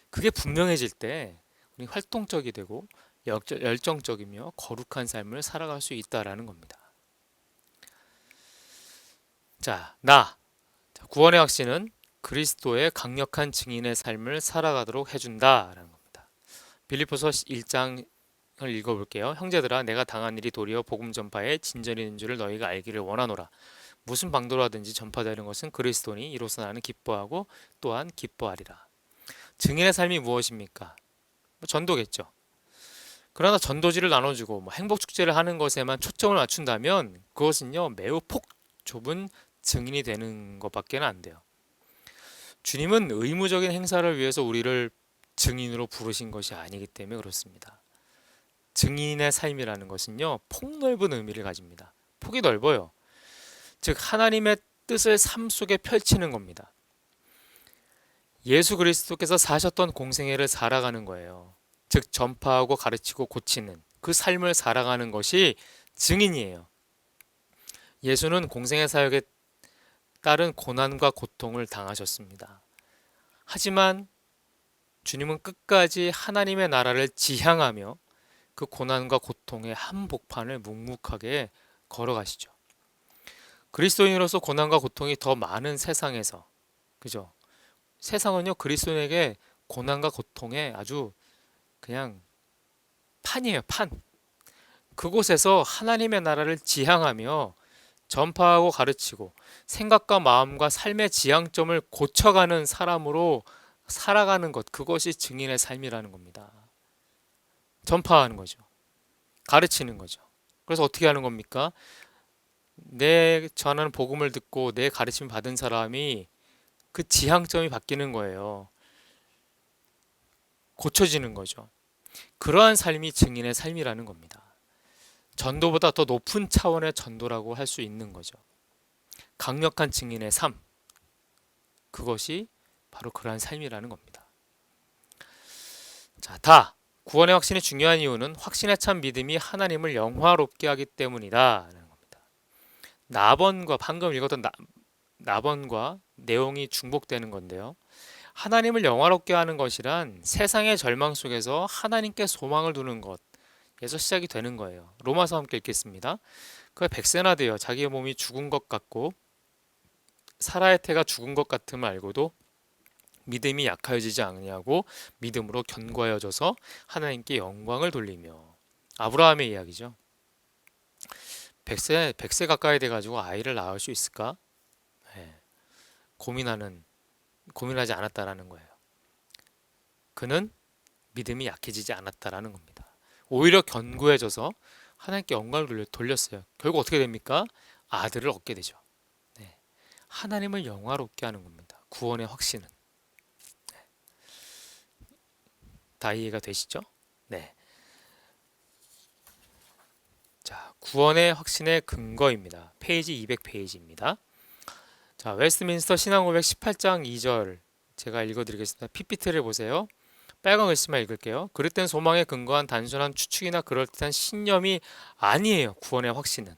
그게 분명해질 때 우리 활동적이 되고 열정적이며 거룩한 삶을 살아갈 수 있다라는 겁니다. 자, 구원의 확신은 그리스도의 강력한 증인의 삶을 살아가도록 해준다라는 겁니다. 빌립보서 1장을 읽어볼게요. 형제들아, 내가 당한 일이 도리어 복음 전파의 진전이 있는 줄을 너희가 알기를 원하노라. 무슨 방도로하든지 전파되는 것은 그리스도니 이로써 나는 기뻐하고 또한 기뻐하리라. 증인의 삶이 무엇입니까? 전도겠죠. 그러나 전도지를 나눠주고 행복 축제를 하는 것에만 초점을 맞춘다면 그것은요, 매우 폭 좁은 증인이 되는 것밖에 안 돼요. 주님은 의무적인 행사를 위해서 우리를 증인으로 부르신 것이 아니기 때문에 그렇습니다. 증인의 삶이라는 것은요, 폭넓은 의미를 가집니다. 폭이 넓어요. 즉 하나님의 뜻을 삶 속에 펼치는 겁니다. 예수 그리스도께서 사셨던 공생애를 살아가는 거예요. 즉 전파하고 가르치고 고치는 그 삶을 살아가는 것이 증인이에요. 예수는 공생애 사역에 따른 고난과 고통을 당하셨습니다. 하지만 주님은 끝까지 하나님의 나라를 지향하며 그 고난과 고통의 한복판을 묵묵하게 걸어가시죠. 그리스도인으로서 고난과 고통이 더 많은 세상에서, 그죠? 세상은요, 그리스도인에게 고난과 고통의 아주 그냥 판이에요, 판. 그곳에서 하나님의 나라를 지향하며 전파하고 가르치고 생각과 마음과 삶의 지향점을 고쳐가는 사람으로 살아가는 것, 그것이 증인의 삶이라는 겁니다. 전파하는 거죠. 가르치는 거죠. 그래서 어떻게 하는 겁니까? 내 전하는 복음을 듣고 내 가르침 받은 사람이 그 지향점이 바뀌는 거예요. 고쳐지는 거죠. 그러한 삶이 증인의 삶이라는 겁니다. 전도보다 더 높은 차원의 전도라고 할 수 있는 거죠. 강력한 증인의 삶, 그것이 바로 그러한 삶이라는 겁니다. 자, 구원의 확신이 중요한 이유는 확신에 찬 믿음이 하나님을 영화롭게 하기 때문이다 라는 겁니다. 방금 읽었던 나번과 내용이 중복되는 건데요. 하나님을 영화롭게 하는 것이란 세상의 절망 속에서 하나님께 소망을 두는 것에서 시작이 되는 거예요. 로마서 함께 읽겠습니다. 그 백세나 되어 자기의 몸이 죽은 것 같고 사라의 태가 죽은 것 같음을 알고도 믿음이 약하여지지 아니하고 믿음으로 견고하여져서 하나님께 영광을 돌리며. 아브라함의 이야기죠. 100세 가까이 돼가지고 아이를 낳을 수 있을까? 네. 고민하지 않았다라는 거예요. 그는 믿음이 약해지지 않았다라는 겁니다. 오히려 견고해져서 하나님께 영광을 돌렸어요. 결국 어떻게 됩니까? 아들을 얻게 되죠. 네. 하나님을 영화롭게 하는 겁니다. 구원의 확신은. 다 이해가 되시죠? 네. 자, 구원의 확신의 근거입니다. 페이지 200페이지입니다. 자, 웨스트민스터 신앙고백 18장 2절 제가 읽어드리겠습니다. PPT를 보세요. 빨간 글씨만 읽을게요. 그릇된 소망에 근거한 단순한 추측이나 그럴듯한 신념이 아니에요. 구원의 확신은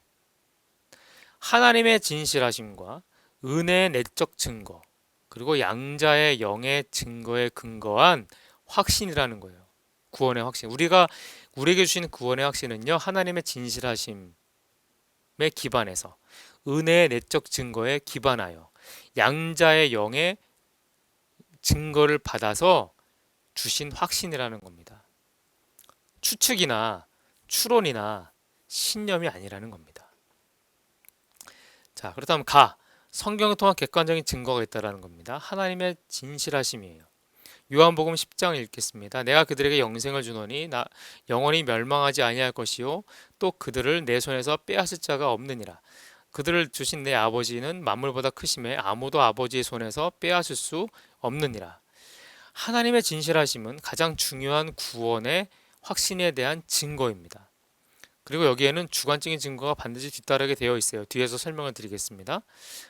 하나님의 진실하심과 은혜의 내적 증거, 그리고 양자의 영의 증거에 근거한 확신이라는 거예요. 구원의 확신. 우리에게 주신 구원의 확신은요, 하나님의 진실하심에 기반해서 은혜의 내적 증거에 기반하여 양자의 영의 증거를 받아서 주신 확신이라는 겁니다. 추측이나 추론이나 신념이 아니라는 겁니다. 자, 그렇다면 성경을 통한 객관적인 증거가 있다는 겁니다. 하나님의 진실하심이에요. 요한복음 10장 읽겠습니다. 내가 그들에게 영생을 주노니 영원히 멸망하지 아니할 것이요 또 그들을 내 손에서 빼앗을 자가 없느니라. 그들을 주신 내 아버지는 만물보다 크심에 아무도 아버지의 손에서 빼앗을 수 없느니라. 하나님의 진실하심은 가장 중요한 구원의 확신에 대한 증거입니다. 그리고 여기에는 주관적인 증거가 반드시 뒤따르게 되어 있어요. 뒤에서 설명을 드리겠습니다.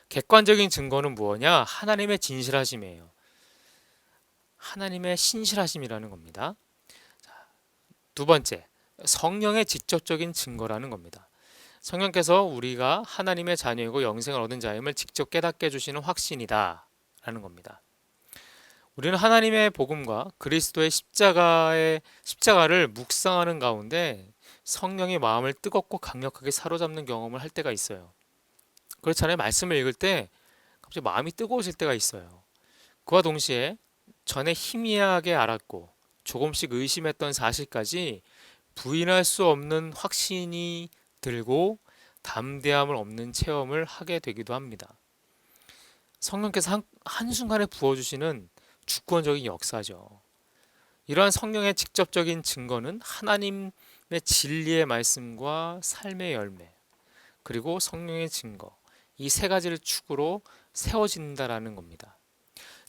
객관적인 증거는 무엇이냐? 하나님의 진실하심이에요. 하나님의 신실하심이라는 겁니다. 두 번째, 성령의 직접적인 증거라는 겁니다. 성령께서 우리가 하나님의 자녀이고 영생을 얻은 자임을 직접 깨닫게 해주시는 확신이다 라는 겁니다. 우리는 하나님의 복음과 그리스도의 십자가를 묵상하는 가운데 성령의 마음을 뜨겁고 강력하게 사로잡는 경험을 할 때가 있어요. 그렇잖아요. 말씀을 읽을 때 갑자기 마음이 뜨거워질 때가 있어요. 그와 동시에 전에 희미하게 알았고 조금씩 의심했던 사실까지 부인할 수 없는 확신이 들고 담대함을 얻는 체험을 하게 되기도 합니다. 성령께서 한순간에 부어주시는 주권적인 역사죠. 이러한 성령의 직접적인 증거는 하나님의 진리의 말씀과 삶의 열매, 그리고 성령의 증거, 이 세 가지를 축으로 세워진다라는 겁니다.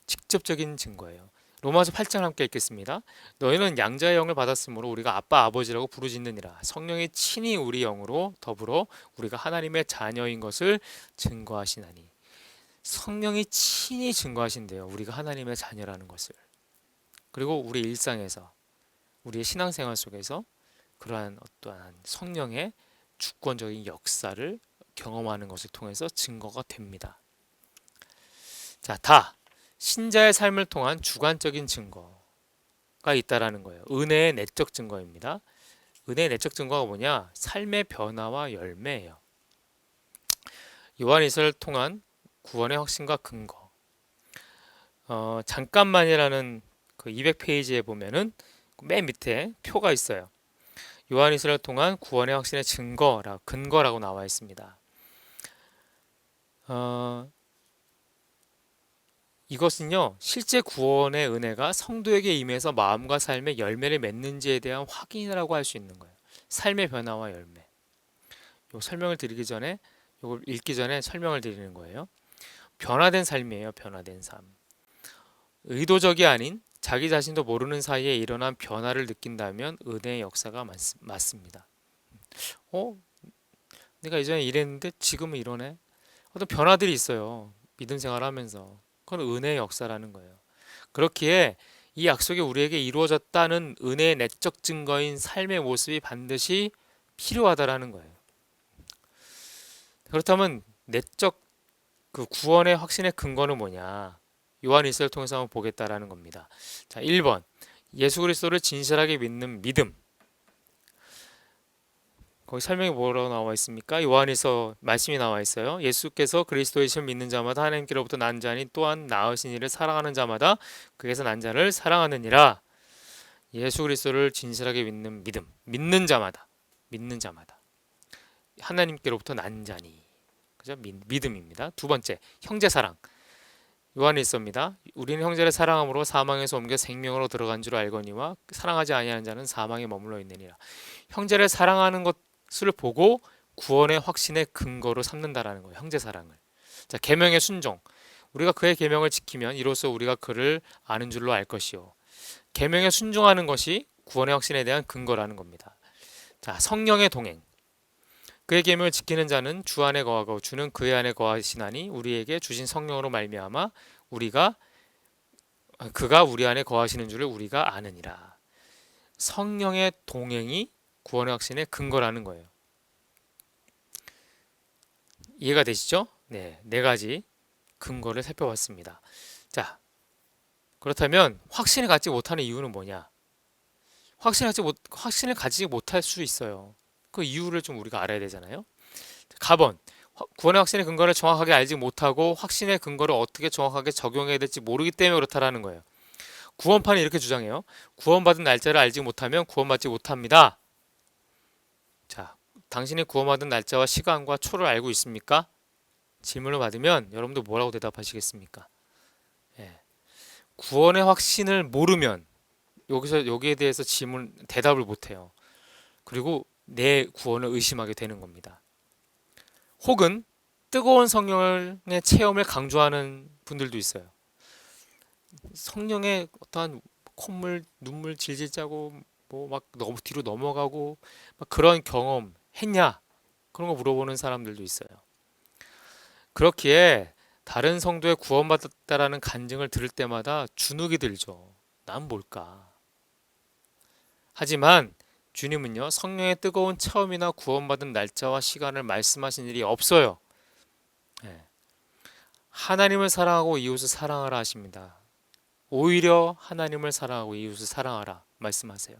직접적인 증거예요. 로마서 8장 함께 읽겠습니다. 너희는 양자의 영을 받았으므로 우리가 아빠 아버지라고 부르짖느니라. 성령이 친히 우리 영으로 더불어 우리가 하나님의 자녀인 것을 증거하시나니. 성령이 친히 증거하신대요. 우리가 하나님의 자녀라는 것을. 그리고 우리 일상에서 우리의 신앙생활 속에서 그러한 어떠한 성령의 주권적인 역사를 경험하는 것을 통해서 증거가 됩니다. 자, 신자의 삶을 통한 주관적인 증거가 있다라는 거예요. 은혜의 내적 증거입니다. 은혜의 내적 증거가 뭐냐? 삶의 변화와 열매예요. 요한일서를 통한 구원의 확신과 근거. 잠깐만이라는 그 200페이지에 보면은 맨 밑에 표가 있어요. 요한일서를 통한 구원의 확신의 근거라고 나와 있습니다. 이것은요, 실제 구원의 은혜가 성도에게 임해서 마음과 삶의 열매를 맺는지에 대한 확인이라고 할 수 있는 거예요. 삶의 변화와 열매. 요 설명을 드리기 전에, 요걸 읽기 전에 설명을 드리는 거예요. 변화된 삶이에요, 변화된 삶. 의도적이 아닌 자기 자신도 모르는 사이에 일어난 변화를 느낀다면 은혜의 역사가 맞습니다. 내가 이전에 이랬는데 지금은 이러네. 어떤 변화들이 있어요. 믿음 생활하면서. 그건 은혜의 역사라는 거예요. 그렇기에 이 약속이 우리에게 이루어졌다는 은혜의 내적 증거인 삶의 모습이 반드시 필요하다라는 거예요. 그렇다면 내적 그 구원의 확신의 근거는 뭐냐? 요한일서를 통해서 한번 보겠다라는 겁니다. 자, 1번. 예수 그리스도를 진실하게 믿는 믿음. 거기 설명이 뭐라고 나와 있습니까? 요한일서 말씀이 나와 있어요. 예수께서 그리스도이심을 믿는 자마다 하나님께로부터 난 자니 또한 낳으신 이를 사랑하는 자마다 그에서 난 자를 사랑하느니라. 예수 그리스도를 진실하게 믿는 믿음. 믿는 자마다 하나님께로부터 난 자니. 그죠? 믿음입니다. 두 번째, 형제 사랑. 요한일서입니다. 우리는 형제를 사랑함으로 사망에서 옮겨 생명으로 들어간 줄 알거니와 사랑하지 아니하는 자는 사망에 머물러 있느니라. 형제를 사랑하는 것을 보고 구원의 확신의 근거로 삼는다라는 거예요. 형제 사랑을. 자, 계명의 순종. 우리가 그의 계명을 지키면 이로써 우리가 그를 아는 줄로 알 것이요. 계명에 순종하는 것이 구원의 확신에 대한 근거라는 겁니다. 자, 성령의 동행. 그의 계명을 지키는 자는 주 안에 거하고 주는 그의 안에 거하시나니 우리에게 주신 성령으로 말미암아 그가 우리 안에 거하시는 줄을 우리가 아느니라. 성령의 동행이 구원의 확신의 근거라는 거예요. 이해가 되시죠? 네, 네 가지 근거를 살펴봤습니다. 자, 그렇다면 확신을 갖지 못하는 이유는 뭐냐? 확신을 가지지 못할 수 있어요. 그 이유를 좀 우리가 알아야 되잖아요. 가번. 구원의 확신의 근거를 정확하게 알지 못하고 확신의 근거를 어떻게 정확하게 적용해야 될지 모르기 때문에 그렇다라는 거예요. 구원판이 이렇게 주장해요. 구원받은 날짜를 알지 못하면 구원받지 못합니다. 자, 당신이 구원받은 날짜와 시간과 초를 알고 있습니까? 질문을 받으면 여러분들 뭐라고 대답하시겠습니까? 예. 구원의 확신을 모르면 여기에 대해서 대답을 못해요. 그리고 내 구원을 의심하게 되는 겁니다. 혹은 뜨거운 성령의 체험을 강조하는 분들도 있어요. 성령의 어떠한 콧물, 눈물 질질 짜고 뭐 막 너무 뒤로 넘어가고 막 그런 경험, 했냐? 그런 거 물어보는 사람들도 있어요. 그렇기에 다른 성도의 구원받았다라는 간증을 들을 때마다 주눅이 들죠. 난 뭘까? 하지만 주님은요, 성령의 뜨거운 체험이나 구원받은 날짜와 시간을 말씀하신 일이 없어요. 예. 하나님을 사랑하고 이웃을 사랑하라 하십니다. 오히려 하나님을 사랑하고 이웃을 사랑하라 말씀하세요.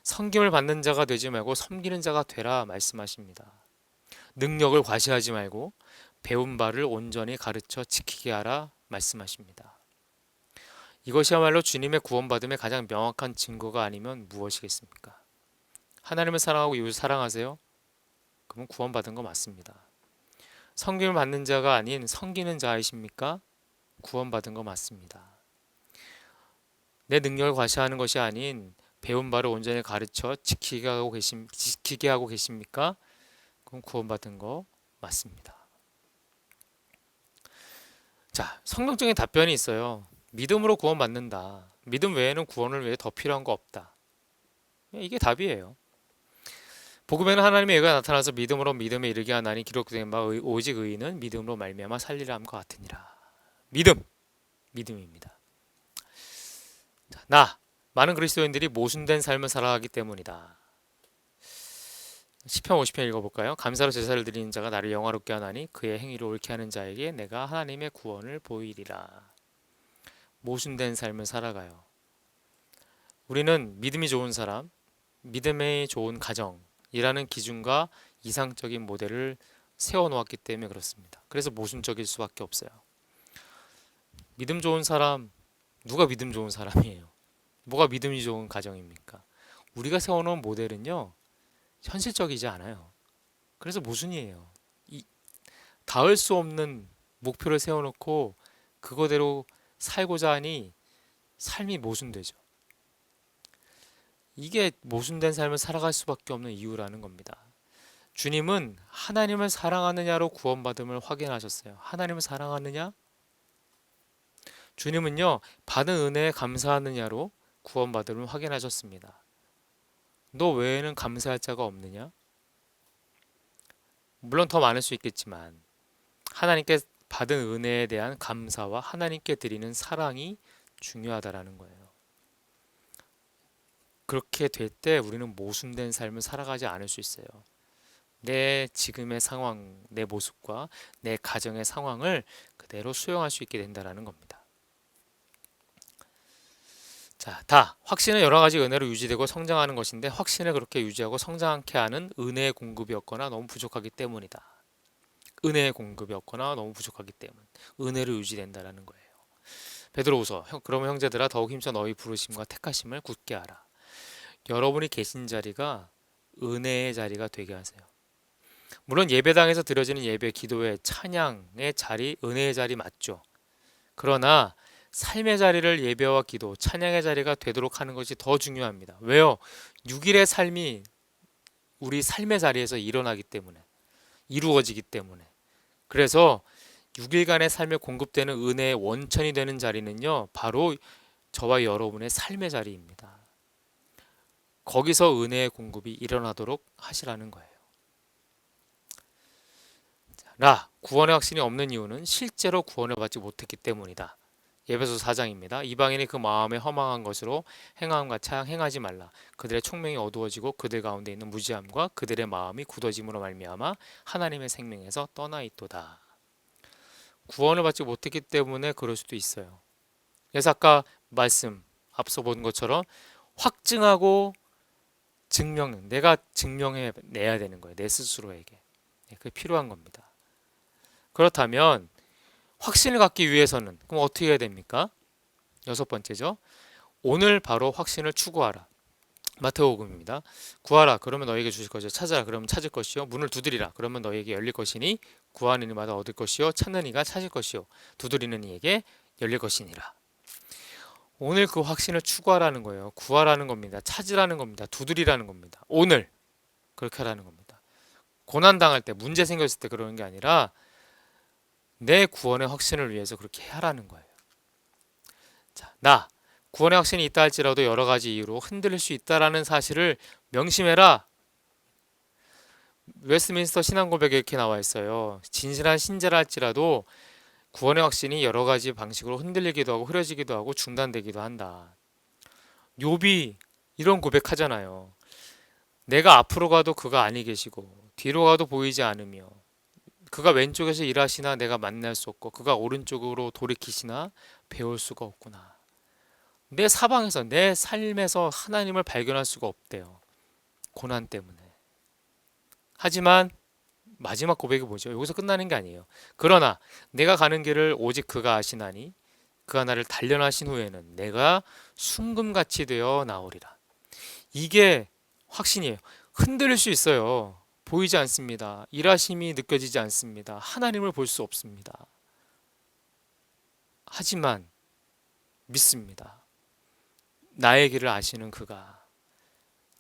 섬김을 받는 자가 되지 말고 섬기는 자가 되라 말씀하십니다. 능력을 과시하지 말고 배운 바를 온전히 가르쳐 지키게 하라 말씀하십니다. 이것이야말로 주님의 구원받음의 가장 명확한 증거가 아니면 무엇이겠습니까? 하나님을 사랑하고 이웃을 사랑하세요? 그럼 구원받은 거 맞습니다. 섬김을 받는 자가 아닌 섬기는 자이십니까? 구원받은 거 맞습니다. 내 능력을 과시하는 것이 아닌 배운 바를 온전히 가르쳐 지키게 하고 계십니까? 그럼 구원받은 거 맞습니다. 자, 성경적인 답변이 있어요. 믿음으로 구원받는다. 믿음 외에는 구원을 위해 더 필요한 거 없다. 이게 답이에요. 복음에는 하나님의 의가 나타나서 믿음으로 믿음에 이르게 하나니 기록된 바 오직 의인은 믿음으로 말미암아 살리라 함과 같으니라. 믿음입니다. 자, 많은 그리스도인들이 모순된 삶을 살아가기 때문이다. 시편 50편 읽어볼까요? 감사로 제사를 드리는 자가 나를 영화롭게 하나니 그의 행위를 옳게 하는 자에게 내가 하나님의 구원을 보이리라. 모순된 삶을 살아가요. 우리는 믿음이 좋은 사람, 믿음이 좋은 가정이라는 기준과 이상적인 모델을 세워놓았기 때문에 그렇습니다. 그래서 모순적일 수밖에 없어요. 믿음 좋은 사람, 누가 믿음 좋은 사람이에요? 뭐가 믿음이 좋은 가정입니까? 우리가 세워놓은 모델은요, 현실적이지 않아요. 그래서 모순이에요. 닿을 수 없는 목표를 세워놓고 그거대로 살고자 하니 삶이 모순되죠. 이게 모순된 삶을 살아갈 수밖에 없는 이유라는 겁니다. 주님은 하나님을 사랑하느냐로 구원받음을 확인하셨어요. 하나님을 사랑하느냐? 주님은요, 받은 은혜에 감사하느냐로 구원받음을 확인하셨습니다. 너 외에는 감사할 자가 없느냐? 물론 더 많을 수 있겠지만 하나님께 받은 은혜에 대한 감사와 하나님께 드리는 사랑이 중요하다라는 거예요. 그렇게 될 때 우리는 모순된 삶을 살아가지 않을 수 있어요. 내 지금의 상황, 내 모습과 내 가정의 상황을 그대로 수용할 수 있게 된다는 겁니다. 자, 확신은 여러 가지 은혜로 유지되고 성장하는 것인데 확신을 그렇게 유지하고 성장케 하는 은혜의 공급이 없거나 너무 부족하기 때문이다. 은혜의 공급이 없거나 너무 부족하기 때문. 은혜로 유지된다는 거예요. 베드로후서, 그러면 형제들아 더욱 힘써 너희 부르심과 택하심을 굳게 하라. 여러분이 계신 자리가 은혜의 자리가 되게 하세요. 물론 예배당에서 드려지는 예배, 기도의 찬양의 자리, 은혜의 자리 맞죠. 그러나 삶의 자리를 예배와 기도, 찬양의 자리가 되도록 하는 것이 더 중요합니다. 왜요? 6일의 삶이 우리 삶의 자리에서 일어나기 때문에, 이루어지기 때문에. 그래서 6일간의 삶에 공급되는 은혜의 원천이 되는 자리는요, 바로 저와 여러분의 삶의 자리입니다. 거기서 은혜의 공급이 일어나도록 하시라는 거예요. 구원의 확신이 없는 이유는 실제로 구원을 받지 못했기 때문이다. 에베소 4장입니다. 이방인이 그 마음에 허망한 것으로 행함과 행하지 말라. 그들의 총명이 어두워지고 그들 가운데 있는 무지함과 그들의 마음이 굳어짐으로 말미암아 하나님의 생명에서 떠나 있도다. 구원을 받지 못했기 때문에 그럴 수도 있어요. 그래서 아까 앞서 본 것처럼 확증하고 내가 증명해 내야 되는 거예요. 내 스스로에게. 그게 필요한 겁니다. 그렇다면 확신을 갖기 위해서는 그럼 어떻게 해야 됩니까? 6번째죠. 오늘 바로 확신을 추구하라. 마태복음입니다. 구하라 그러면 너에게 주실 것이요 찾아라 그러면 찾을 것이요 문을 두드리라 그러면 너에게 열릴 것이니 구하는 이마다 얻을 것이요 찾는 이가 찾을 것이요 두드리는 이에게 열릴 것이니라. 오늘 그 확신을 추구하라는 거예요. 구하라는 겁니다. 찾으라는 겁니다. 두드리라는 겁니다. 오늘 그렇게 하라는 겁니다. 고난당할 때 문제 생겼을 때 그러는 게 아니라 내 구원의 확신을 위해서 그렇게 하라는 거예요. 자, 구원의 확신이 있다 할지라도 여러 가지 이유로 흔들릴 수 있다라는 사실을 명심해라. 웨스트민스터 신앙고백에 이렇게 나와 있어요. 진실한 신자라 할지라도 구원의 확신이 여러 가지 방식으로 흔들리기도 하고 흐려지기도 하고 중단되기도 한다. 욥이 이런 고백하잖아요. 내가 앞으로 가도 그가 아니 계시고 뒤로 가도 보이지 않으며 그가 왼쪽에서 일하시나 내가 만날 수 없고 그가 오른쪽으로 돌이키시나 배울 수가 없구나. 내 사방에서 내 삶에서 하나님을 발견할 수가 없대요. 고난 때문에. 하지만 마지막 고백이 뭐죠? 여기서 끝나는 게 아니에요. 그러나 내가 가는 길을 오직 그가 아시나니 그가 나를 단련하신 후에는 내가 순금같이 되어 나오리라. 이게 확신이에요. 흔들릴 수 있어요. 보이지 않습니다. 일하심이 느껴지지 않습니다. 하나님을 볼 수 없습니다. 하지만 믿습니다. 나의 길을 아시는 그가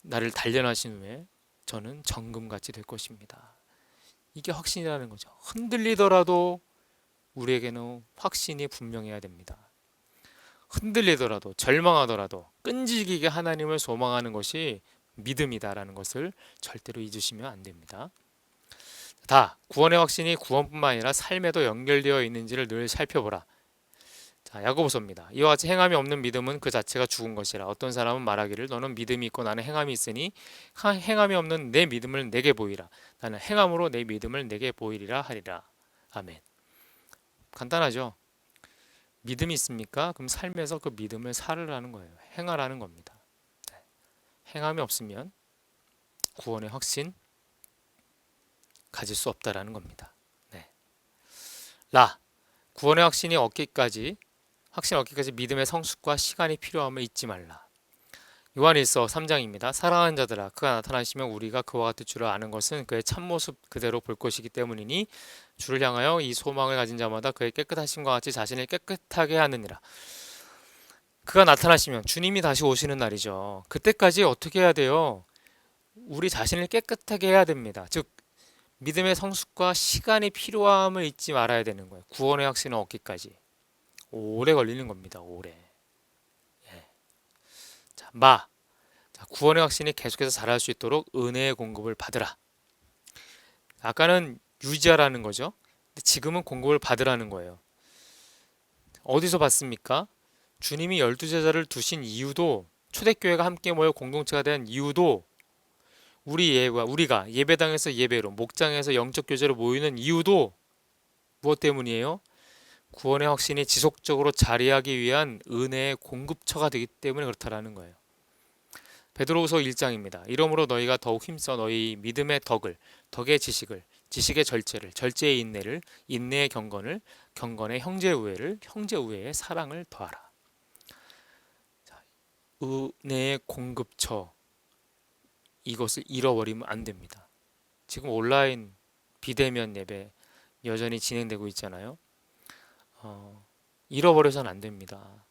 나를 단련하신 후에 저는 정금같이 될 것입니다. 이게 확신이라는 거죠. 흔들리더라도 우리에게는 확신이 분명해야 됩니다. 흔들리더라도 절망하더라도 끈질기게 하나님을 소망하는 것이 믿음이다라는 것을 절대로 잊으시면 안 됩니다. 구원의 확신이 구원뿐만 아니라 삶에도 연결되어 있는지를 늘 살펴보라. 자, 야고보서입니다. 이와 같이 행함이 없는 믿음은 그 자체가 죽은 것이라. 어떤 사람은 말하기를 너는 믿음이 있고 나는 행함이 있으니 행함이 없는 내 믿음을 내게 보이라. 나는 행함으로 내 믿음을 내게 보이리라 하리라. 아멘. 간단하죠? 믿음이 있습니까? 그럼 삶에서 그 믿음을 살으라는 거예요. 행하라는 겁니다. 네. 행함이 없으면 구원의 확신 가질 수 없다라는 겁니다. 네. 구원의 확신 얻기까지 믿음의 성숙과 시간이 필요함을 잊지 말라. 요한일서 3장입니다. 사랑하는 자들아 그가 나타나시면 우리가 그와 같을 줄을 아는 것은 그의 참모습 그대로 볼 것이기 때문이니 주를 향하여 이 소망을 가진 자마다 그의 깨끗하심과 같이 자신을 깨끗하게 하느니라. 그가 나타나시면 주님이 다시 오시는 날이죠. 그때까지 어떻게 해야 돼요? 우리 자신을 깨끗하게 해야 됩니다. 즉 믿음의 성숙과 시간이 필요함을 잊지 말아야 되는 거예요. 구원의 확신을 얻기까지 오래 걸리는 겁니다. 오래. 예. 구원의 확신이 계속해서 자랄 수 있도록 은혜의 공급을 받으라. 아까는 유지하라는 거죠. 지금은 공급을 받으라는 거예요. 어디서 받습니까? 주님이 12제자를 두신 이유도 초대교회가 함께 모여 공동체가 된 이유도 우리가 예배당에서 예배로 목장에서 영적 교제로 모이는 이유도 무엇 때문이에요? 구원의 확신이 지속적으로 자리하기 위한 은혜의 공급처가 되기 때문에 그렇다라는 거예요. 베드로후서 1장입니다. 이러므로 너희가 더욱 힘써 너희 믿음의 덕의 지식을, 지식의 절제를, 절제의 인내를, 인내의 경건을, 경건의 형제 우애를, 형제 우애의 사랑을 더하라. 은혜의 공급처 이것을 잃어버리면 안 됩니다. 지금 온라인 비대면 예배 여전히 진행되고 있잖아요. 잃어버려서는 안 됩니다.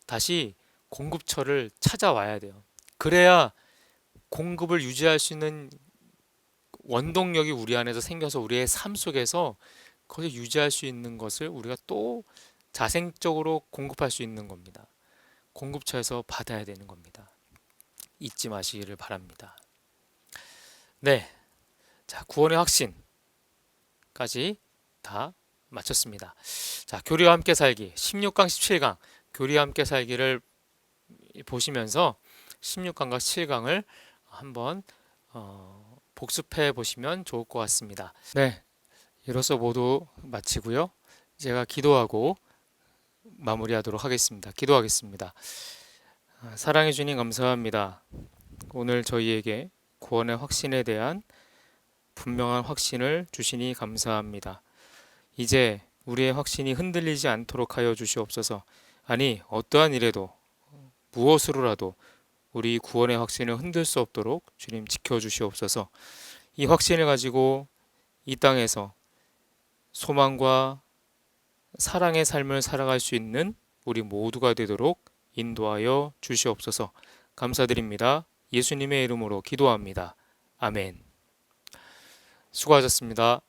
다시 공급처를 찾아와야 돼요. 그래야 공급을 유지할 수 있는 원동력이 우리 안에서 생겨서 우리의 삶 속에서 그것을 유지할 수 있는 것을 우리가 또 자생적으로 공급할 수 있는 겁니다. 공급처에서 받아야 되는 겁니다. 잊지 마시기를 바랍니다. 네. 자, 구원의 확신까지 다 마쳤습니다. 자, 교리와 함께 살기 16강 17강 교리와 함께 살기를 보시면서 16강과 17강을 한번 복습해 보시면 좋을 것 같습니다. 네, 이로써 모두 마치고요. 제가 기도하고 마무리하도록 하겠습니다. 기도하겠습니다. 사랑해 주님 감사합니다. 오늘 저희에게 구원의 확신에 대한 분명한 확신을 주시니 감사합니다. 이제 우리의 확신이 흔들리지 않도록 하여 주시옵소서. 아니 어떠한 일에도 무엇으로라도 우리 구원의 확신을 흔들 수 없도록 주님 지켜주시옵소서. 이 확신을 가지고 이 땅에서 소망과 사랑의 삶을 살아갈 수 있는 우리 모두가 되도록 인도하여 주시옵소서. 감사드립니다. 예수님의 이름으로 기도합니다. 아멘. 수고하셨습니다.